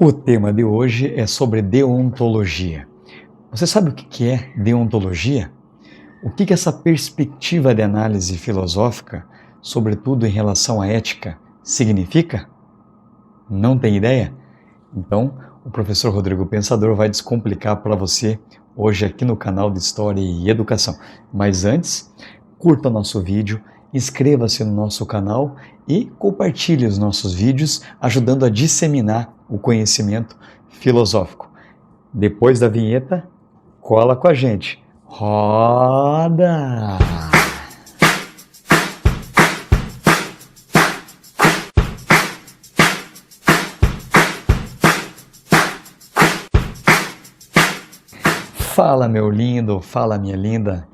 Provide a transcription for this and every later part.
O tema de hoje é sobre deontologia. Você sabe o que é deontologia? O que essa perspectiva de análise filosófica, sobretudo em relação à ética, significa? Não tem ideia? Então, o professor Rodrigo Pensador vai descomplicar para você hoje aqui no canal de História e Educação. Mas antes, curta o nosso vídeo, inscreva-se no nosso canal e compartilhe os nossos vídeos, ajudando a disseminar o conhecimento filosófico. Depois da vinheta, cola com a gente. Roda! Fala, meu lindo, fala, minha linda.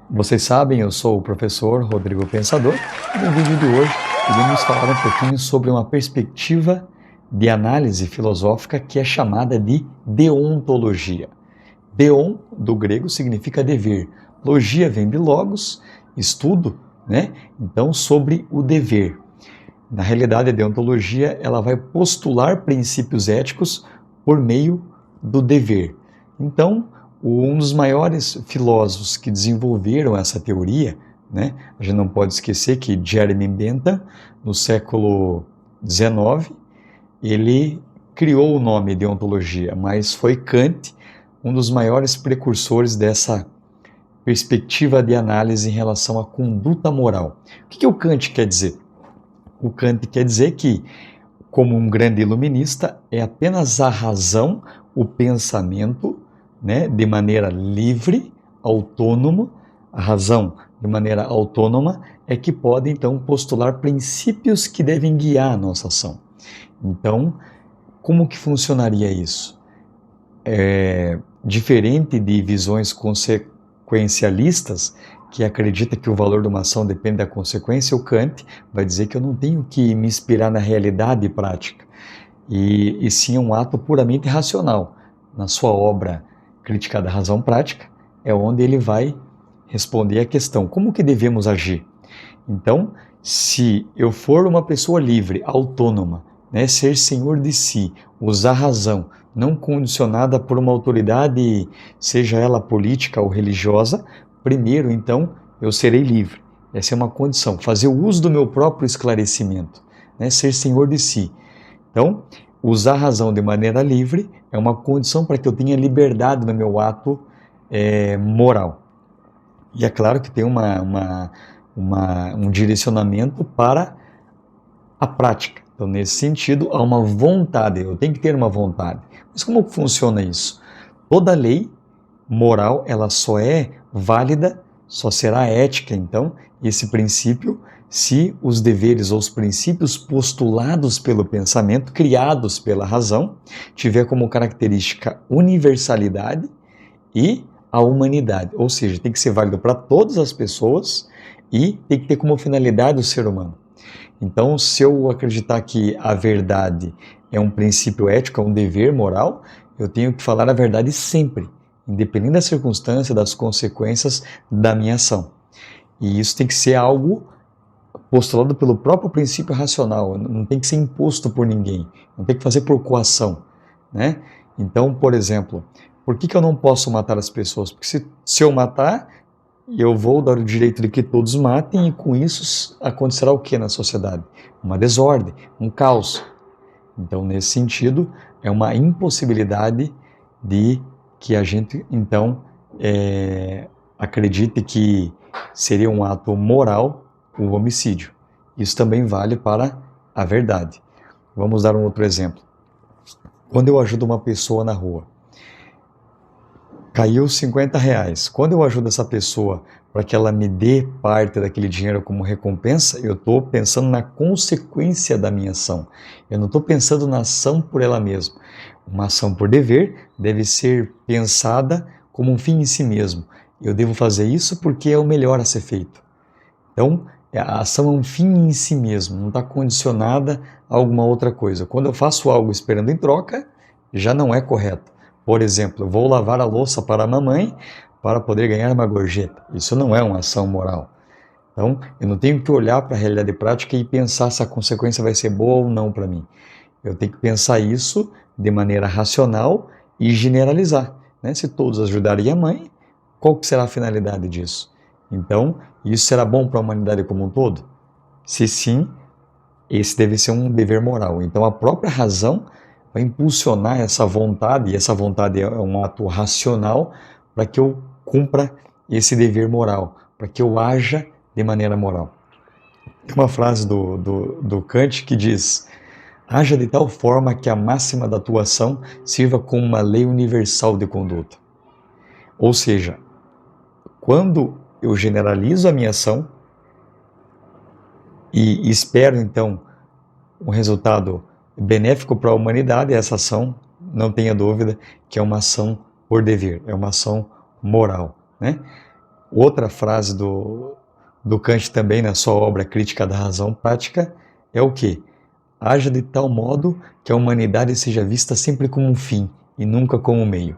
Vocês sabem, eu sou o professor Rodrigo Pensador e no vídeo de hoje iremos falar um pouquinho sobre uma perspectiva de análise filosófica que é chamada de deontologia. Deon, do grego, significa dever. Logia vem de logos, estudo, né? Então, sobre o dever. Na realidade, a deontologia ela vai postular princípios éticos por meio do dever. Então, um dos maiores filósofos que desenvolveram essa teoria, né? A gente não pode esquecer que Jeremy Bentham, no século XIX, ele criou o nome deontologia, mas foi Kant um dos maiores precursores dessa perspectiva de análise em relação à conduta moral. O que o Kant quer dizer? O Kant quer dizer que, como um grande iluminista, é apenas a razão, o pensamento, né, de maneira livre, autônoma, a razão de maneira autônoma é que pode então postular princípios que devem guiar a nossa ação. Então, como que funcionaria isso? Diferente de visões consequencialistas, que acredita que o valor de uma ação depende da consequência, o Kant vai dizer que eu não tenho que me inspirar na realidade prática, e sim um ato puramente racional. Na sua obra Crítica da Razão Prática, é onde ele vai responder a questão, como que devemos agir? Então, se eu for uma pessoa livre, autônoma, né, ser senhor de si, usar a razão, não condicionada por uma autoridade, seja ela política ou religiosa, primeiro, então, eu serei livre. Essa é uma condição, fazer o uso do meu próprio esclarecimento, né, ser senhor de si. Então, usar a razão de maneira livre é uma condição para que eu tenha liberdade no meu ato moral. E é claro que tem um direcionamento para a prática. Então, nesse sentido, há uma vontade, eu tenho que ter uma vontade. Mas como funciona isso? Toda lei moral, ela só é válida, só será ética, então, esse princípio, se os deveres ou os princípios postulados pelo pensamento, criados pela razão, tiver como característica universalidade e a humanidade. Ou seja, tem que ser válido para todas as pessoas e tem que ter como finalidade o ser humano. Então, se eu acreditar que a verdade é um princípio ético, é um dever moral, eu tenho que falar a verdade sempre, independente da circunstância, das consequências da minha ação. E isso tem que ser algo postulado pelo próprio princípio racional, não tem que ser imposto por ninguém, não tem que fazer por coação, né? Então, por exemplo, por que eu não posso matar as pessoas? Porque se eu matar, eu vou dar o direito de que todos matem e com isso acontecerá o que na sociedade? Uma desordem, um caos. Então, nesse sentido, é uma impossibilidade de que a gente, então, acredite que seria um ato moral o homicídio. Isso também vale para a verdade. Vamos dar um outro exemplo. Quando eu ajudo uma pessoa na rua, caiu R$50. Quando eu ajudo essa pessoa para que ela me dê parte daquele dinheiro como recompensa, eu estou pensando na consequência da minha ação. Eu não estou pensando na ação por ela mesma. Uma ação por dever deve ser pensada como um fim em si mesmo. Eu devo fazer isso porque é o melhor a ser feito. Então, a ação é um fim em si mesmo, não está condicionada a alguma outra coisa. Quando eu faço algo esperando em troca, já não é correto. Por exemplo, eu vou lavar a louça para a mamãe para poder ganhar uma gorjeta. Isso não é uma ação moral. Então, eu não tenho que olhar para a realidade prática e pensar se a consequência vai ser boa ou não para mim. Eu tenho que pensar isso de maneira racional e generalizar, né? Se todos ajudarem a mãe, qual que será a finalidade disso? Então, isso será bom para a humanidade como um todo? Se sim, esse deve ser um dever moral. Então, a própria razão vai impulsionar essa vontade, e essa vontade é um ato racional para que eu cumpra esse dever moral, para que eu haja de maneira moral. Tem uma frase do Kant que diz: haja de tal forma que a máxima da tua ação sirva como uma lei universal de conduta. Ou seja, quando eu generalizo a minha ação e espero então um resultado benéfico para a humanidade, essa ação, não tenha dúvida, que é uma ação por dever, é uma ação moral, né? Outra frase do Kant também na sua obra Crítica da Razão Prática é o quê? Haja de tal modo que a humanidade seja vista sempre como um fim e nunca como um meio.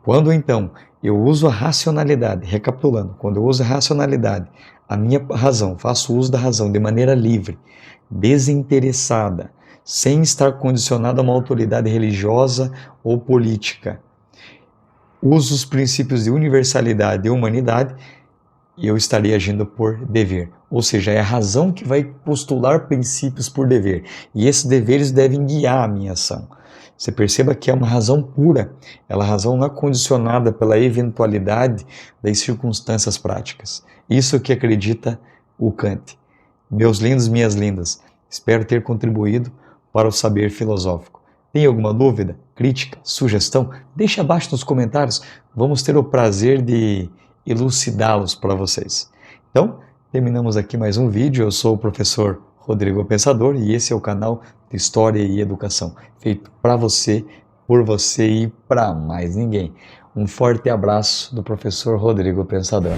Quando então eu uso a racionalidade, recapitulando, quando eu uso a racionalidade, a minha razão, faço uso da razão de maneira livre, desinteressada, sem estar condicionado a uma autoridade religiosa ou política, uso os princípios de universalidade e humanidade, eu estaria agindo por dever. Ou seja, é a razão que vai postular princípios por dever. E esses deveres devem guiar a minha ação. Você perceba que é uma razão pura. Ela razão não é condicionada pela eventualidade das circunstâncias práticas. Isso que acredita o Kant. Meus lindos, minhas lindas, espero ter contribuído para o saber filosófico. Tem alguma dúvida, crítica, sugestão? Deixe abaixo nos comentários. Vamos ter o prazer de elucidá-los para vocês. Então, terminamos aqui mais um vídeo. Eu sou o professor Rodrigo Pensador e esse é o canal de História e Educação, feito para você, por você e para mais ninguém. Um forte abraço do professor Rodrigo Pensador.